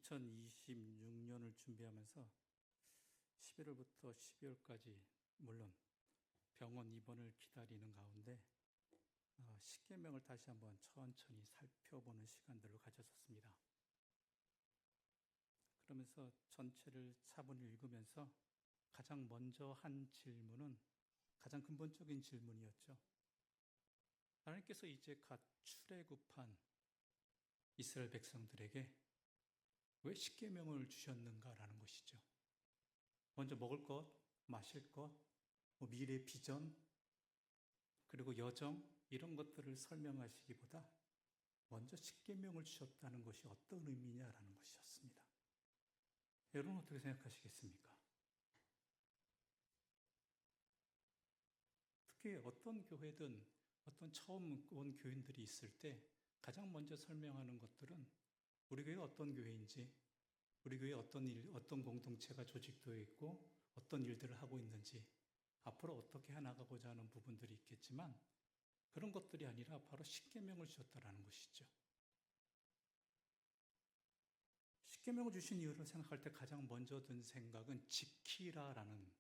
2026년을 준비하면서 11월부터 12월까지 물론 병원 입원을 기다리는 가운데 십계명을 다시 한번 천천히 살펴보는 시간들을 가졌었습니다. 그러면서 전체를 차분히 읽으면서 가장 먼저 한 질문은 가장 근본적인 질문이었죠. 하나님께서 이제 갓 출애굽한 이스라엘 백성들에게 왜 십계명을 주셨는가라는 것이죠. 먼저 먹을 것, 마실 것, 미래 비전, 그리고 여정 이런 것들을 설명하시기보다 먼저 십계명을 주셨다는 것이 어떤 의미냐라는 것이었습니다. 여러분 어떻게 생각하시겠습니까? 특히 어떤 교회든 어떤 처음 온 교인들이 있을 때 가장 먼저 설명하는 것들은 우리 교회가 어떤 교회인지, 우리 교회에 어떤 공동체가 조직되어 있고 어떤 일들을 하고 있는지, 앞으로 어떻게 해나가고자 하는 부분들이 있겠지만 그런 것들이 아니라 바로 십계명을 주셨다라는 것이죠. 십계명을 주신 이유를 생각할 때 가장 먼저 든 생각은 지키라라는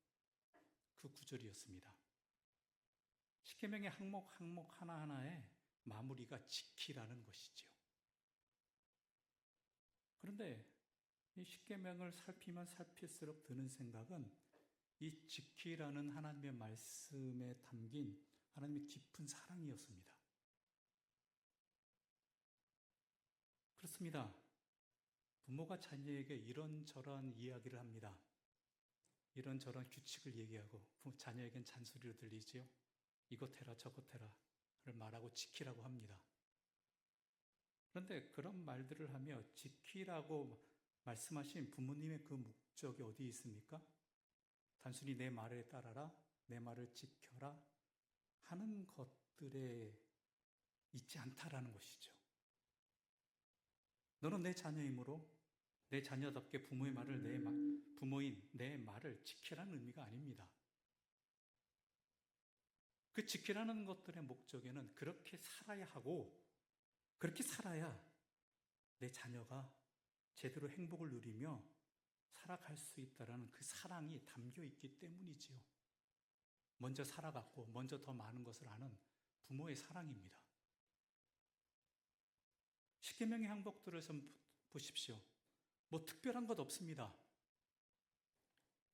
그 구절이었습니다. 십계명의 항목 하나하나의 마무리가 지키라는 것이죠. 그런데 이 십계명을 살피면 살필수록 드는 생각은 이 지키라는 하나님의 말씀에 담긴 하나님의 깊은 사랑이었습니다. 그렇습니다. 부모가 자녀에게 이런저런 이야기를 합니다. 이런저런 규칙을 얘기하고 자녀에겐 잔소리로 들리지요. 이것 해라 저것 해라를 말하고 지키라고 합니다. 그런데 그런 말들을 하며 지키라고 말씀하신 부모님의 그 목적이 어디 있습니까? 단순히 내 말에 따라라, 내 말을 지켜라 하는 것들에 있지 않다라는 것이죠. 너는 내 자녀이므로 내 자녀답게 부모인 내 말을 지키라는 의미가 아닙니다. 그 지키라는 것들의 목적에는 그렇게 살아야 하고 그렇게 살아야 내 자녀가 제대로 행복을 누리며 살아갈 수 있다는 그 사랑이 담겨 있기 때문이지요. 먼저 살아갔고 먼저 더 많은 것을 아는 부모의 사랑입니다. 십계명의 항목들을 좀 보십시오. 뭐 특별한 것 없습니다.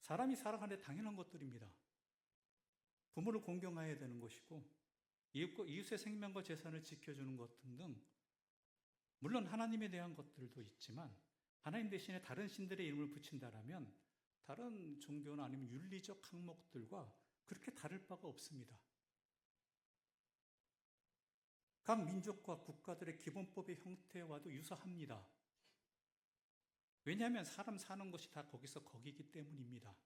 사람이 살아가는데 당연한 것들입니다. 부모를 공경해야 되는 것이고 이웃의 생명과 재산을 지켜주는 것 등등 물론 하나님에 대한 것들도 있지만 하나님 대신에 다른 신들의 이름을 붙인다라면 다른 종교나 아니면 윤리적 항목들과 그렇게 다를 바가 없습니다. 각 민족과 국가들의 기본법의 형태와도 유사합니다. 왜냐하면 사람 사는 것이 다 거기기 때문입니다.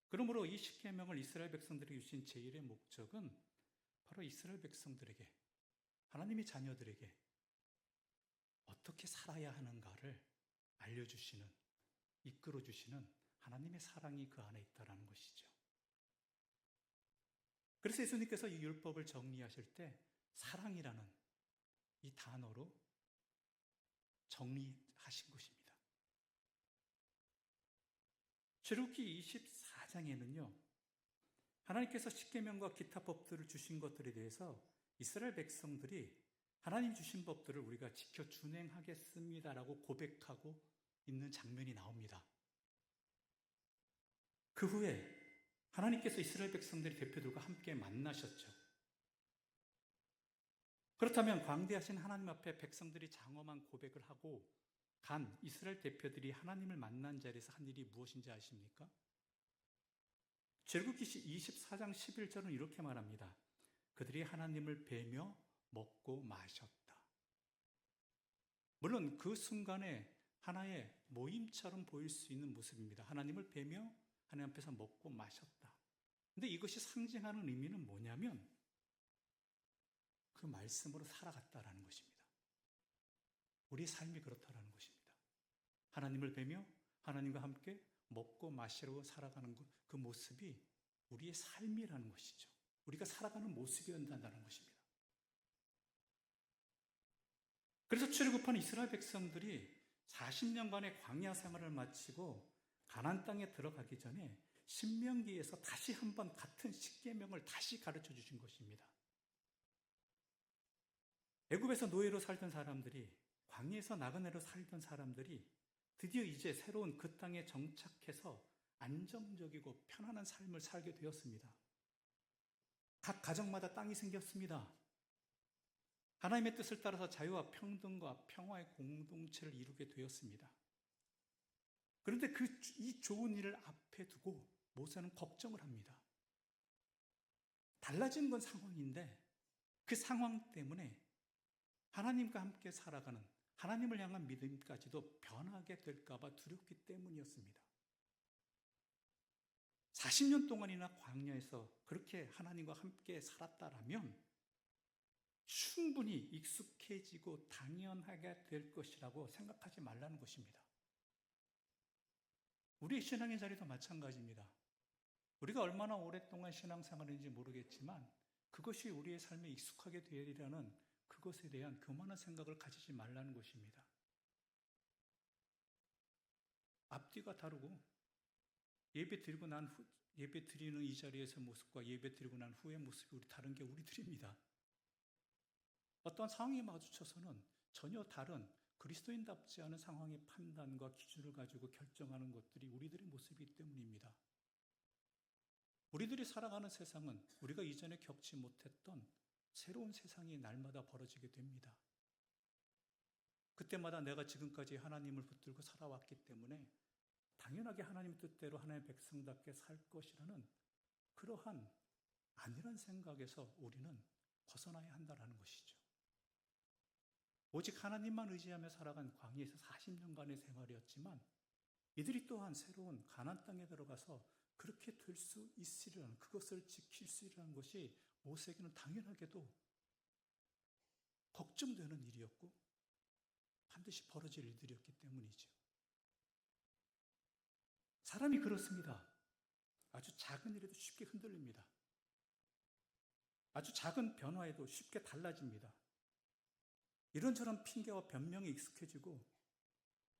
그러므로 이 십계명을 이스라엘 백성들에게 주신 제1의 목적은 바로 이스라엘 백성들에게, 하나님의 자녀들에게 어떻게 살아야 하는가를 알려주시는, 이끌어주시는 하나님의 사랑이 그 안에 있다는 것이죠. 그래서 예수님께서 이 율법을 정리하실 때 사랑이라는 이 단어로 정리하신 것입니다. 출애굽기 24장에는요. 하나님께서 십계명과 기타 법들을 주신 것들에 대해서 이스라엘 백성들이 하나님 주신 법들을 우리가 지켜 준행하겠습니다라고 고백하고 있는 장면이 나옵니다. 그 후에 하나님께서 이스라엘 백성들의 대표들과 함께 만나셨죠. 그렇다면 광대하신 하나님 앞에 백성들이 장엄한 고백을 하고 간 이스라엘 대표들이 하나님을 만난 자리에서 한 일이 무엇인지 아십니까? 출애굽기 24장 11절은 이렇게 말합니다. 그들이 하나님을 뵈며 먹고 마셨다. 물론 그 순간에 하나의 모임처럼 보일 수 있는 모습입니다. 하나님을 뵈며 하나님 앞에서 먹고 마셨다. 근데 이것이 상징하는 의미는 뭐냐면 그 말씀으로 살아갔다라는 것입니다. 우리의 삶이 그렇다라는 것입니다. 하나님을 뵈며 하나님과 함께 먹고 마시고 살아가는 그 모습이 우리의 삶이라는 것이죠. 우리가 살아가는 모습이어야 한다는 것입니다. 그래서 출애굽한 이스라엘 백성들이 40년간의 광야 생활을 마치고 가나안 땅에 들어가기 전에 신명기에서 다시 한번 같은 십계명을 다시 가르쳐 주신 것입니다. 애굽에서 노예로 살던 사람들이, 광야에서 나그네로 살던 사람들이 드디어 이제 새로운 그 땅에 정착해서 안정적이고 편안한 삶을 살게 되었습니다. 각 가정마다 땅이 생겼습니다. 하나님의 뜻을 따라서 자유와 평등과 평화의 공동체를 이루게 되었습니다. 그런데 이 좋은 일을 앞에 두고 모세는 걱정을 합니다. 달라진 건 상황인데 그 상황 때문에 하나님과 함께 살아가는, 하나님을 향한 믿음까지도 변하게 될까봐 두렵기 때문이었습니다. 40년 동안이나 광야에서 그렇게 하나님과 함께 살았다라면 충분히 익숙해지고 당연하게 될 것이라고 생각하지 말라는 것입니다. 우리의 신앙의 자리도 마찬가지입니다. 우리가 얼마나 오랫동안 신앙생활인지 모르겠지만 그것이 우리의 삶에 익숙하게 되리라는 그것에 대한 교만한 생각을 가지지 말라는 것입니다. 앞뒤가 다르고 예배 드리는 이 자리에서 모습과 예배 드리고 난 후의 모습이 다른 게 우리들입니다. 어떤 상황에 마주쳐서는 전혀 다른 그리스도인답지 않은 상황의 판단과 기준을 가지고 결정하는 것들이 우리들의 모습이기 때문입니다. 우리들이 살아가는 세상은 우리가 이전에 겪지 못했던 새로운 세상이 날마다 벌어지게 됩니다. 그때마다 내가 지금까지 하나님을 붙들고 살아왔기 때문에 당연하게 하나님 뜻대로 하나님의 백성답게 살 것이라는 그러한 아니란 생각에서 우리는 벗어나야 한다는 것이죠. 오직 하나님만 의지하며 살아간 광야에서 40년간의 생활이었지만 이들이 또한 새로운 가나안 땅에 들어가서 그렇게 될 수 있으리라는, 그것을 지킬 수 있으리라는 것이 모세에게는 당연하게도 걱정되는 일이었고 반드시 벌어질 일들이었기 때문이죠. 사람이 그렇습니다. 아주 작은 일에도 쉽게 흔들립니다. 아주 작은 변화에도 쉽게 달라집니다. 이런저런 핑계와 변명에 익숙해지고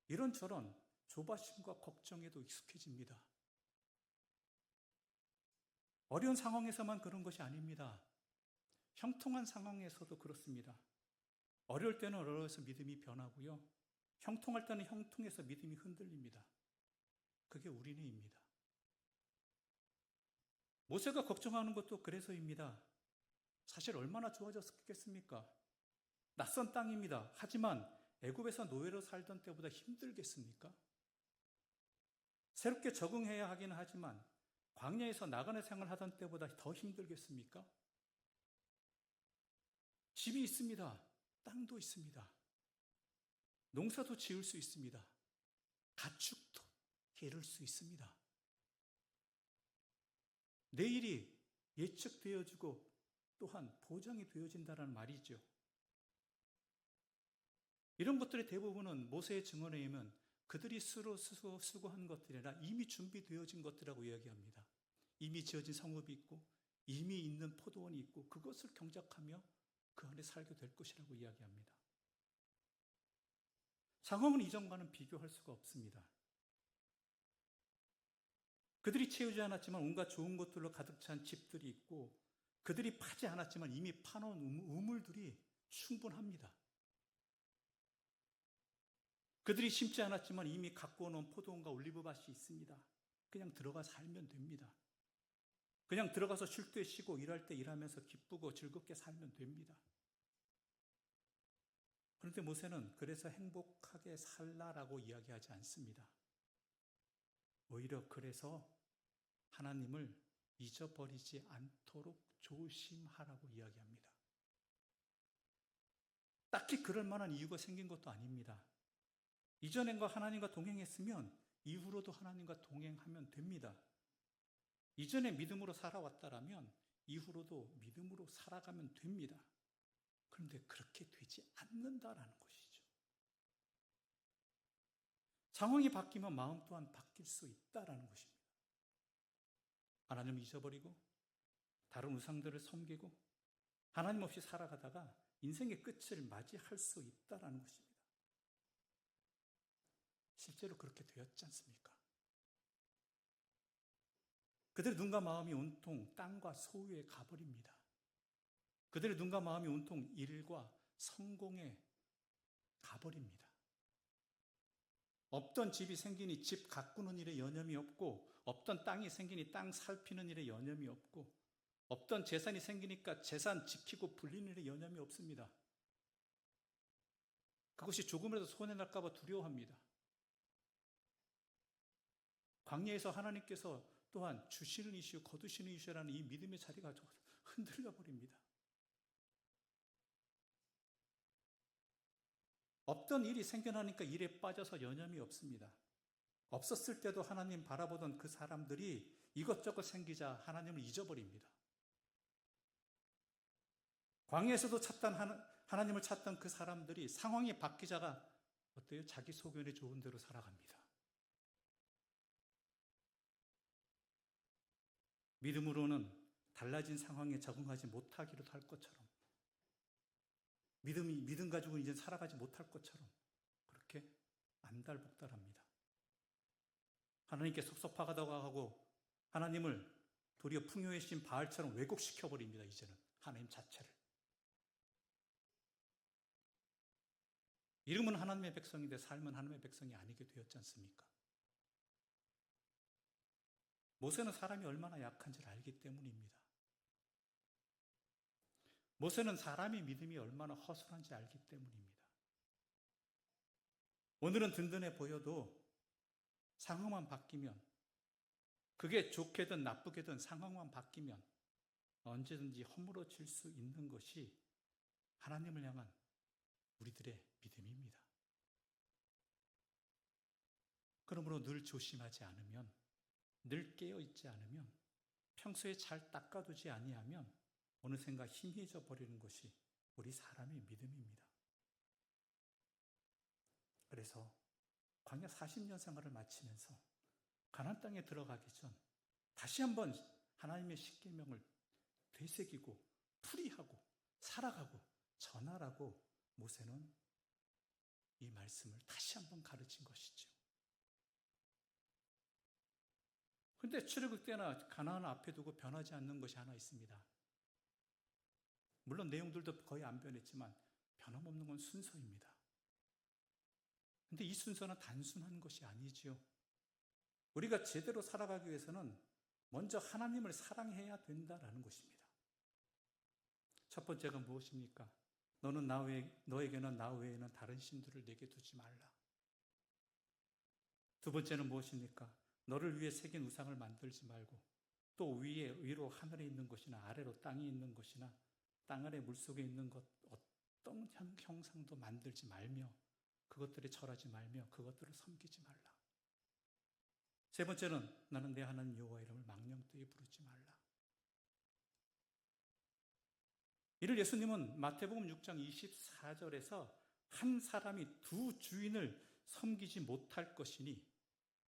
이런저런 조바심과 걱정에도 익숙해집니다. 어려운 상황에서만 그런 것이 아닙니다. 형통한 상황에서도 그렇습니다. 어려울 때는 어려워서 믿음이 변하고요. 형통할 때는 형통해서 믿음이 흔들립니다. 그게 우리네입니다. 모세가 걱정하는 것도 그래서입니다. 사실 얼마나 좋아졌겠습니까? 낯선 땅입니다. 하지만 애굽에서 노예로 살던 때보다 힘들겠습니까? 새롭게 적응해야 하긴 하지만 광야에서 나그네 생활하던 때보다 더 힘들겠습니까? 집이 있습니다. 땅도 있습니다. 농사도 지을 수 있습니다. 가축도 기를 수 있습니다. 내일이 예측되어지고 또한 보장이 되어진다는 말이죠. 이런 것들의 대부분은 모세의 증언에 의하면 그들이 수고한 것들이 아니라 이미 준비되어진 것들이라고 이야기합니다. 이미 지어진 성읍이 있고 이미 있는 포도원이 있고 그것을 경작하며 그 안에 살게 될 것이라고 이야기합니다. 상황은 이전과는 비교할 수가 없습니다. 그들이 채우지 않았지만 온갖 좋은 것들로 가득 찬 집들이 있고 그들이 파지 않았지만 이미 파놓은 우물들이 충분합니다. 그들이 심지 않았지만 이미 갖고 오는 포도원과 올리브밭이 있습니다. 그냥 들어가 살면 됩니다. 그냥 들어가서 쉴 때 쉬고 일할 때 일하면서 기쁘고 즐겁게 살면 됩니다. 그런데 모세는 그래서 행복하게 살라라고 이야기하지 않습니다. 오히려 그래서 하나님을 잊어버리지 않도록 조심하라고 이야기합니다. 딱히 그럴 만한 이유가 생긴 것도 아닙니다. 이전엔가 하나님과 동행했으면 이후로도 하나님과 동행하면 됩니다. 이전에 믿음으로 살아왔다라면 이후로도 믿음으로 살아가면 됩니다. 그런데 그렇게 되지 않는다라는 것이죠. 상황이 바뀌면 마음 또한 바뀔 수 있다라는 것입니다. 하나님을 잊어버리고 다른 우상들을 섬기고 하나님 없이 살아가다가 인생의 끝을 맞이할 수 있다라는 것입니다. 실제로 그렇게 되었지 않습니까? 그들의 눈과 마음이 온통 땅과 소유에 가버립니다. 그들의 눈과 마음이 온통 일과 성공에 가버립니다. 없던 집이 생기니 집 가꾸는 일에 여념이 없고, 없던 땅이 생기니 땅 살피는 일에 여념이 없고, 없던 재산이 생기니까 재산 지키고 불리는 일에 여념이 없습니다. 그것이 조금이라도 손해날까 봐 두려워합니다. 광야에서 하나님께서 또한 주시는 이슈, 거두시는 이슈라는 이 믿음의 자리가 흔들려 버립니다. 없던 일이 생겨나니까 일에 빠져서 여념이 없습니다. 없었을 때도 하나님 바라보던 그 사람들이 이것저것 생기자 하나님을 잊어버립니다. 광야에서도 하나님을 찾던 그 사람들이 상황이 바뀌자가 어때요? 자기 소견에 좋은 대로 살아갑니다. 믿음으로는 달라진 상황에 적응하지 못하기로 할 것처럼, 믿음 가지고는 이제 살아가지 못할 것처럼 그렇게 안달복달합니다. 하나님께 섭섭하다고 하고 하나님을 도리어 풍요의 신 바알처럼 왜곡시켜버립니다. 이제는 하나님 자체를. 이름은 하나님의 백성인데 삶은 하나님의 백성이 아니게 되었지 않습니까? 모세는 사람이 얼마나 약한지를 알기 때문입니다. 모세는 사람의 믿음이 얼마나 허술한지 알기 때문입니다. 오늘은 든든해 보여도 상황만 바뀌면, 그게 좋게든 나쁘게든 상황만 바뀌면 언제든지 허물어질 수 있는 것이 하나님을 향한 우리들의 믿음입니다. 그러므로 늘 조심하지 않으면, 늘 깨어있지 않으면, 평소에 잘 닦아두지 아니하면 어느샌가 희미해져 버리는 것이 우리 사람의 믿음입니다. 그래서 광야 40년 생활을 마치면서 가나안 땅에 들어가기 전 다시 한번 하나님의 십계명을 되새기고 풀이하고 살아가고 전하라고 모세는 이 말씀을 다시 한번 가르친 것이죠. 그런데 출애굽 때나 가나안 앞에 두고 변하지 않는 것이 하나 있습니다. 물론 내용들도 거의 안 변했지만 변함없는 건 순서입니다. 그런데 이 순서는 단순한 것이 아니지요. 우리가 제대로 살아가기 위해서는 먼저 하나님을 사랑해야 된다라는 것입니다. 첫 번째가 무엇입니까? 너에게는 나 외에는 다른 신들을 내게 두지 말라. 두 번째는 무엇입니까? 너를 위해 새긴 우상을 만들지 말고, 또 위로 하늘에 있는 것이나 아래로 땅에 있는 것이나 땅 아래 물속에 있는 것 어떤 형상도 만들지 말며 그것들에 절하지 말며 그것들을 섬기지 말라. 세 번째는 나는 내 하나님 여호와 이름을 망령되이 부르지 말라. 이를 예수님은 마태복음 6장 24절에서 한 사람이 두 주인을 섬기지 못할 것이니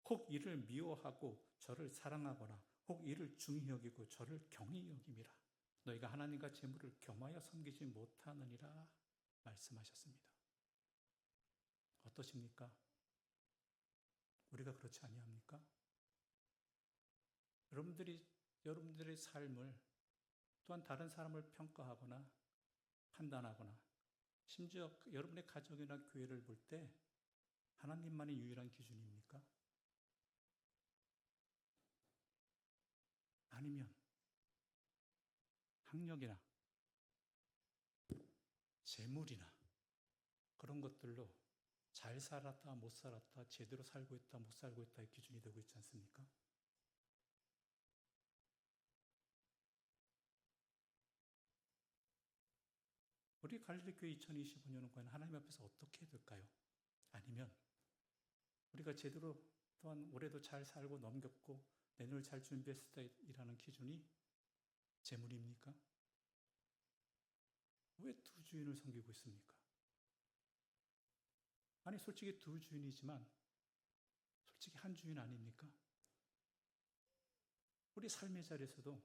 혹 이를 미워하고 저를 사랑하거나 혹 이를 중히 여기고 저를 경히 여김이라. 너희가 하나님과 재물을 겸하여 섬기지 못하느니라 말씀하셨습니다. 어떠십니까? 우리가 그렇지 아니합니까? 여러분들의 삶을 또한 다른 사람을 평가하거나 판단하거나 심지어 여러분의 가정이나 교회를 볼 때 하나님만이 유일한 기준입니까? 아니면 학력이나 재물이나 그런 것들로 잘 살았다 못 살았다, 제대로 살고 있다 못 살고 있다의 기준이 되고 있지 않습니까? 우리 갈릴리교회 2025년은 과연 하나님 앞에서 어떻게 해야 될까요? 아니면 우리가 제대로 또한 올해도 잘 살고 넘겼고 내년을 잘 준비했을 때이라는 기준이 재물입니까? 왜 두 주인을 섬기고 있습니까? 아니 솔직히 두 주인이지만 솔직히 한 주인 아닙니까? 우리 삶의 자리에서도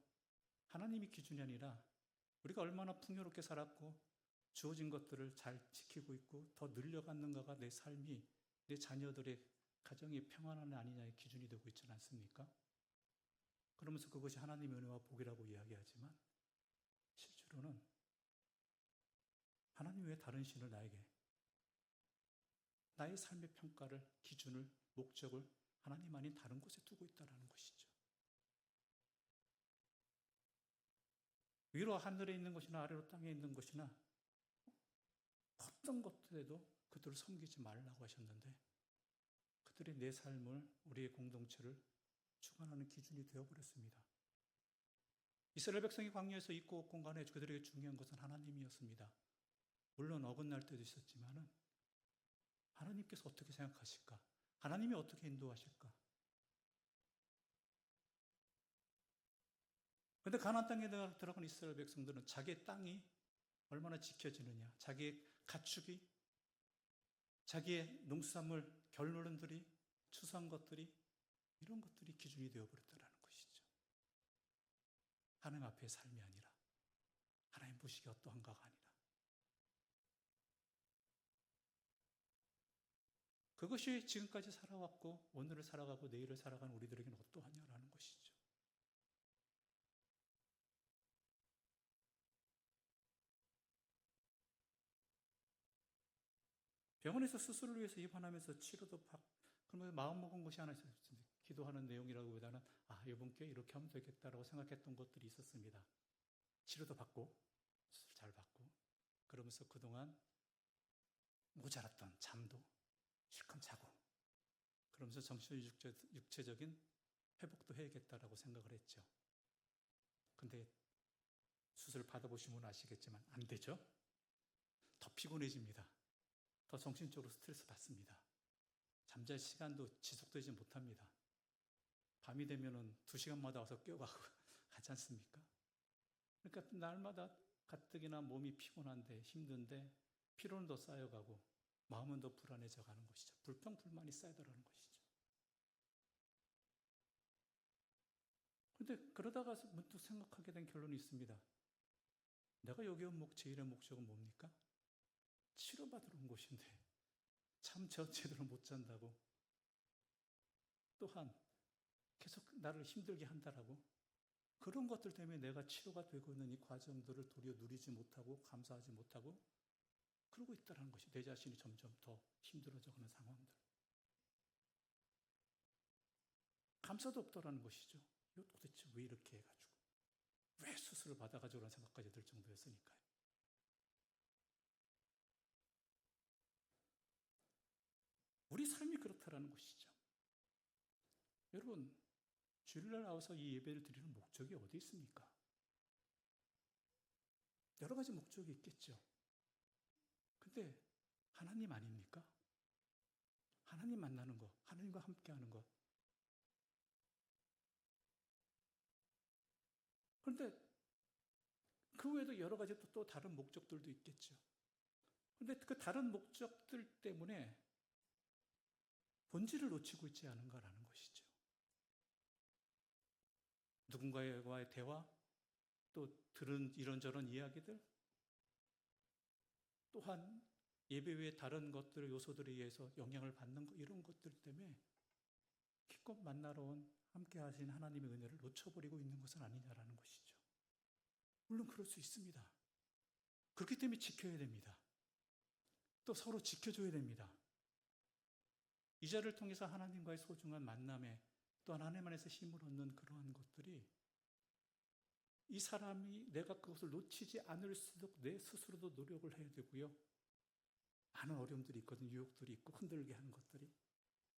하나님이 기준이 아니라 우리가 얼마나 풍요롭게 살았고 주어진 것들을 잘 지키고 있고 더 늘려갔는가가 내 삶이, 내 자녀들의 가정이 평안한 아니냐의 기준이 되고 있지 않습니까? 그러면서 그것이 하나님의 은혜와 복이라고 이야기하지만 실제로는 하나님 외에 다른 신을 나의 삶의 평가를, 기준을, 목적을 하나님 아닌 다른 곳에 두고 있다는 것이죠. 위로 하늘에 있는 것이나 아래로 땅에 있는 것이나 어떤 것들에도 그들을 섬기지 말라고 하셨는데 그들이 내 삶을, 우리의 공동체를 주관하는 기준이 되어버렸습니다. 이스라엘 백성이 광야에서 있고 공간에 그들에게 중요한 것은 하나님이었습니다. 물론 어긋날 때도 있었지만은 하나님께서 어떻게 생각하실까? 하나님이 어떻게 인도하실까? 그런데 가나안 땅에 들어간 이스라엘 백성들은 자기의 땅이 얼마나 지켜지느냐, 자기의 가축이, 자기의 농수산물, 결론들이, 추수한 것들이, 이런 것들이 기준이 되어버렸다는 것이죠. 하나님 앞의 삶이 아니라 하나님 보시기에 어떠한가가 아니라 그것이 지금까지 살아왔고 오늘을 살아가고 내일을 살아가는 우리들에게는 어떠하냐라는 것이죠. 병원에서 수술을 위해서 입원하면서 치료도 받고 그러면서 마음먹은 것이 하나 있었습니다. 기도하는 내용이라기보다는 이번 기회에 이렇게 하면 되겠다라고 생각했던 것들이 있었습니다. 치료도 받고 수술 잘 받고 그러면서 그동안 모자랐던 잠도 실컷 자고 그러면서 정신 육체적인 회복도 해야겠다라고 생각을 했죠. 근데 수술 받아보시면 아시겠지만 안 되죠. 더 피곤해집니다. 더 정신적으로 스트레스 받습니다. 잠잘 시간도 지속되지 못합니다. 밤이 되면은 2시간마다 와서 깨워가고 하지 않습니까? 그러니까 날마다 가뜩이나 몸이 피곤한데 힘든데 피로는 더 쌓여가고 마음은 더 불안해져 가는 것이죠. 불평불만이 쌓여들어가는 것이죠. 그런데 그러다가 문득 생각하게 된 결론이 있습니다. 내가 여기 온 제일의 목적은 뭡니까? 치료받으러 온 곳인데 참 제대로 못 잔다고 또한 계속 나를 힘들게 한다라고 그런 것들 때문에 내가 치료가 되고 있는 이 과정들을 도리어 누리지 못하고 감사하지 못하고 그러고 있다는 것이 내 자신이 점점 더 힘들어져가는 상황들. 감사도 없더라는 것이죠. 이거 도대체 왜 이렇게 해가지고 왜 수술을 받아가지고 라는 생각까지 들 정도였으니까요. 우리 삶이 그렇다라는 것이죠. 여러분, 주일날 나와서 이 예배를 드리는 목적이 어디 있습니까? 여러 가지 목적이 있겠죠. 근데 하나님 아닙니까? 하나님 만나는 것, 하나님과 함께하는 것. 그런데 그 외에도 여러 가지 또 다른 목적들도 있겠죠. 그런데 그 다른 목적들 때문에 본질을 놓치고 있지 않은가라는 것이죠. 누군가와의 대화, 또 들은 이런저런 이야기들, 또한 예배 외에 다른 것들의 요소들에 의해서 영향을 받는 것, 이런 것들 때문에 기껏 만나러 온 함께 하신 하나님의 은혜를 놓쳐버리고 있는 것은 아니냐라는 것이죠. 물론 그럴 수 있습니다. 그렇기 때문에 지켜야 됩니다. 또 서로 지켜줘야 됩니다. 이 자리를 통해서 하나님과의 소중한 만남에 또 하나님 안에서 힘을 얻는 그러한 것들이 이 사람이 내가 그것을 놓치지 않을 수 있도록 내 스스로도 노력을 해야 되고요. 많은 어려움들이 있거든요. 유혹들이 있고 흔들게 하는 것들이.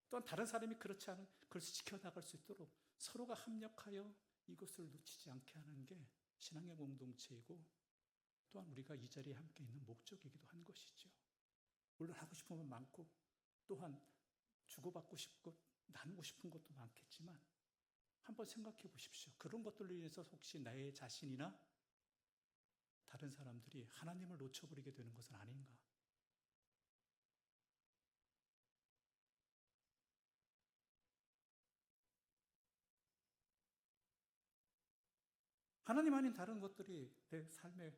또한 다른 사람이 그렇지 않은 그것을 지켜나갈 수 있도록 서로가 합력하여 이것을 놓치지 않게 하는 게 신앙의 공동체이고 또한 우리가 이 자리에 함께 있는 목적이기도 한 것이죠. 물론 하고 싶은 건 많고 또한 주고받고 싶고 나누고 싶은 것도 많겠지만 한번 생각해 보십시오. 그런 것들로 인해서 혹시 나의 자신이나 다른 사람들이 하나님을 놓쳐버리게 되는 것은 아닌가? 하나님 아닌 다른 것들이 내 삶의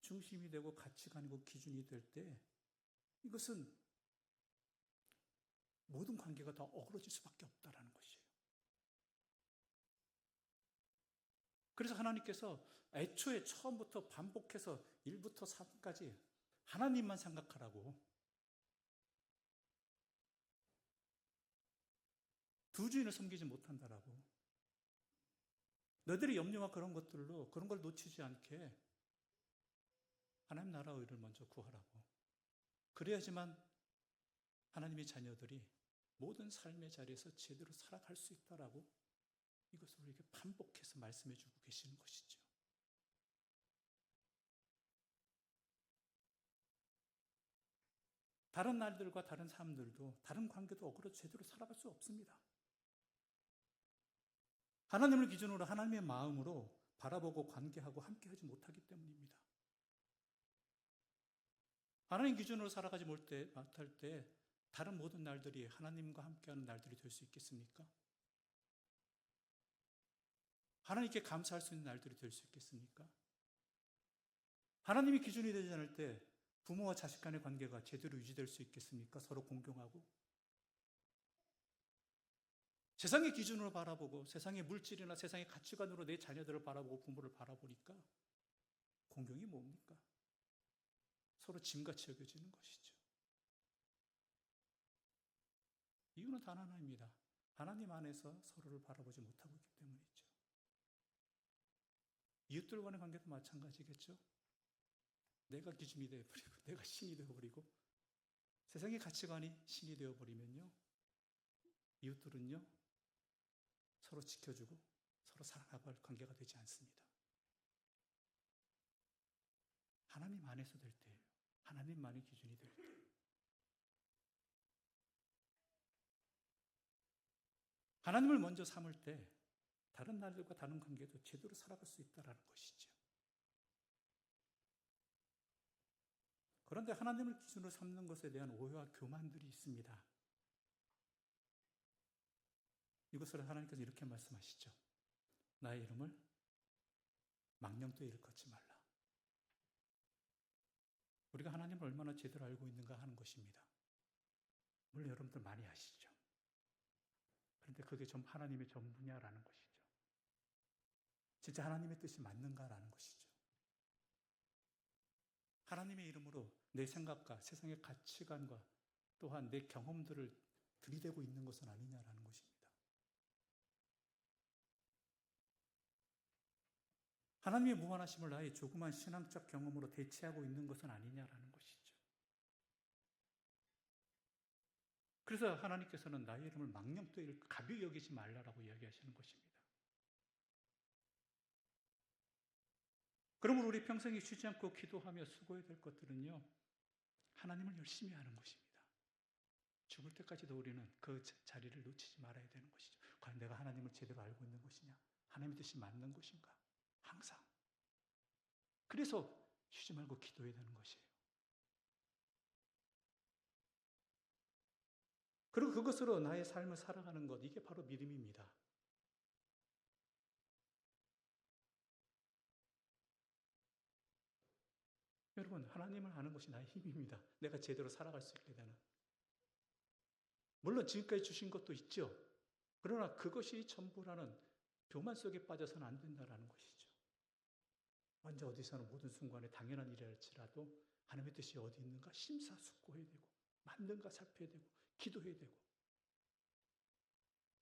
중심이 되고 가치관이고 기준이 될 때 이것은 모든 관계가 다 어그러질 수밖에 없다라는 것이에요. 그래서 하나님께서 애초에 처음부터 반복해서 1부터 3까지 하나님만 생각하라고, 두 주인을 섬기지 못한다라고, 너희들의 염려와 그런 것들로 그런 걸 놓치지 않게 하나님 나라의 의를 먼저 구하라고. 그래야지만 하나님의 자녀들이 모든 삶의 자리에서 제대로 살아갈 수 있다라고 이것을 우리에게 반복해서 말씀해 주고 계시는 것이죠. 다른 날들과 다른 사람들도 다른 관계도 어그러 제대로 살아갈 수 없습니다. 하나님을 기준으로 하나님의 마음으로 바라보고 관계하고 함께하지 못하기 때문입니다. 하나님 기준으로 살아가지 못할 때 다른 모든 날들이 하나님과 함께하는 날들이 될 수 있겠습니까? 하나님께 감사할 수 있는 날들이 될 수 있겠습니까? 하나님이 기준이 되지 않을 때 부모와 자식 간의 관계가 제대로 유지될 수 있겠습니까? 서로 공경하고. 세상의 기준으로 바라보고 세상의 물질이나 세상의 가치관으로 내 자녀들을 바라보고 부모를 바라보니까 공경이 뭡니까? 서로 짐같이 여겨지는 것이죠. 이유는 단 하나입니다. 하나님 안에서 서로를 바라보지 못하고 있기 때문이죠. 이웃들과의 관계도 마찬가지겠죠. 내가 기준이 되어버리고 내가 신이 되어버리고 세상의 가치관이 신이 되어버리면요, 이웃들은요 서로 지켜주고 서로 사랑하고 관계가 되지 않습니다. 하나님 안에서 될 때예요. 하나님만의 기준이 될 때. 하나님을 먼저 삼을 때 다른 날들과 다른 관계도 제대로 살아갈 수 있다는 것이죠. 그런데 하나님을 기준으로 삼는 것에 대한 오해와 교만들이 있습니다. 이것을 하나님께서 이렇게 말씀하시죠. 나의 이름을 망령되이 일컫지 말라. 우리가 하나님을 얼마나 제대로 알고 있는가 하는 것입니다. 물론 여러분들 많이 아시죠. 그런데 그게 좀 하나님의 전부냐라는 것이죠. 진짜 하나님의 뜻이 맞는가라는 것이죠. 하나님의 이름으로 내 생각과 세상의 가치관과 또한 내 경험들을 들이대고 있는 것은 아니냐라는 것입니다. 하나님의 무한하심을 나의 조그만 신앙적 경험으로 대체하고 있는 것은 아니냐라는 것이죠. 그래서 하나님께서는 나의 이름을 망령되이 가벼이 여기지 말라라고 이야기하시는 것입니다. 그러므로 우리 평생에 쉬지 않고 기도하며 수고해야 될 것들은요, 하나님을 열심히 하는 것입니다. 죽을 때까지도 우리는 그 자리를 놓치지 말아야 되는 것이죠. 과연 내가 하나님을 제대로 알고 있는 것이냐? 하나님의 뜻이 맞는 것인가? 항상. 그래서 쉬지 말고 기도해야 되는 것이에요. 그리고 그것으로 나의 삶을 살아가는 것, 이게 바로 믿음입니다. 여러분, 하나님을 아는 것이 나의 힘입니다. 내가 제대로 살아갈 수 있게 되는. 물론 지금까지 주신 것도 있죠. 그러나 그것이 전부라는 교만 속에 빠져서는 안 된다는 것이죠. 언제 어디서는 모든 순간에 당연한 일이랄지라도 하나님의 뜻이 어디 있는가 심사숙고해야 되고 맞는가 살펴야 되고 기도해야 되고,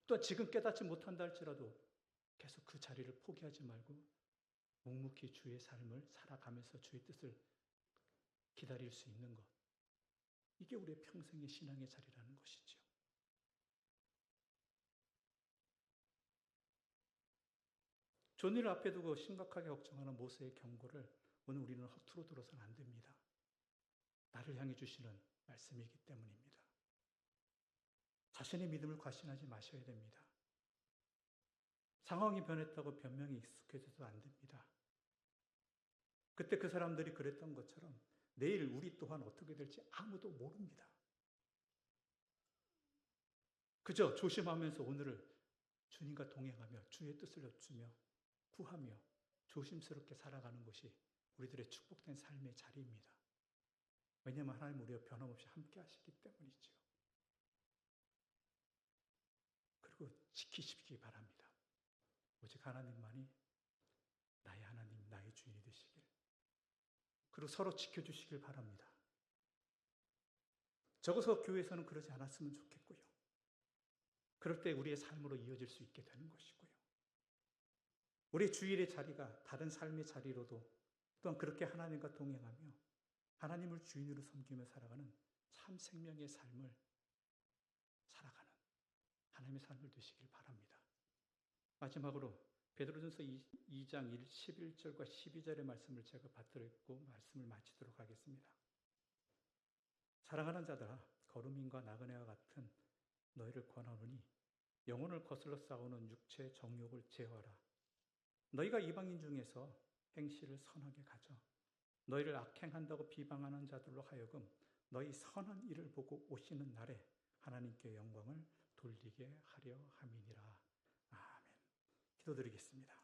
또 지금 깨닫지 못한다 할지라도 계속 그 자리를 포기하지 말고 묵묵히 주의 삶을 살아가면서 주의 뜻을 기다릴 수 있는 것, 이게 우리의 평생의 신앙의 자리라는 것이죠. 존의를 앞에 두고 심각하게 걱정하는 모세의 경고를 오늘 우리는 허투루 들어서는 안 됩니다. 나를 향해 주시는 말씀이기 때문입니다. 자신의 믿음을 과신하지 마셔야 됩니다. 상황이 변했다고 변명에 익숙해져도 안 됩니다. 그때 그 사람들이 그랬던 것처럼 내일 우리 또한 어떻게 될지 아무도 모릅니다. 그저 조심하면서 오늘을 주님과 동행하며 주의 뜻을 여쭈며 구하며 조심스럽게 살아가는 것이 우리들의 축복된 삶의 자리입니다. 왜냐하면 하나님 우리와 변함없이 함께 하시기 때문이죠. 그리고 지키시기 바랍니다. 오직 하나님만이 나의 하나님, 나의 주인이 되시길. 그리고 서로 지켜주시길 바랍니다. 적어서 교회에서는 그러지 않았으면 좋겠고요. 그럴 때 우리의 삶으로 이어질 수 있게 되는 것이고요. 우리의 주일의 자리가 다른 삶의 자리로도 또한 그렇게 하나님과 동행하며 하나님을 주인으로 섬기며 살아가는 참 생명의 삶을 살아가는 하나님의 삶을 되시길 바랍니다. 마지막으로 베드로전서 2장 11절과 12절의 말씀을 제가 받들었고 말씀을 마치도록 하겠습니다. 사랑하는 자들아, 거루민과 나그네와 같은 너희를 권하노니 영혼을 거슬러 싸우는 육체의 정욕을 제어하라. 너희가 이방인 중에서 행실을 선하게 가져 너희를 악행한다고 비방하는 자들로 하여금 너희 선한 일을 보고 오시는 날에 하나님께 영광을 돌리게 하려 함이니라. 아멘. 기도드리겠습니다.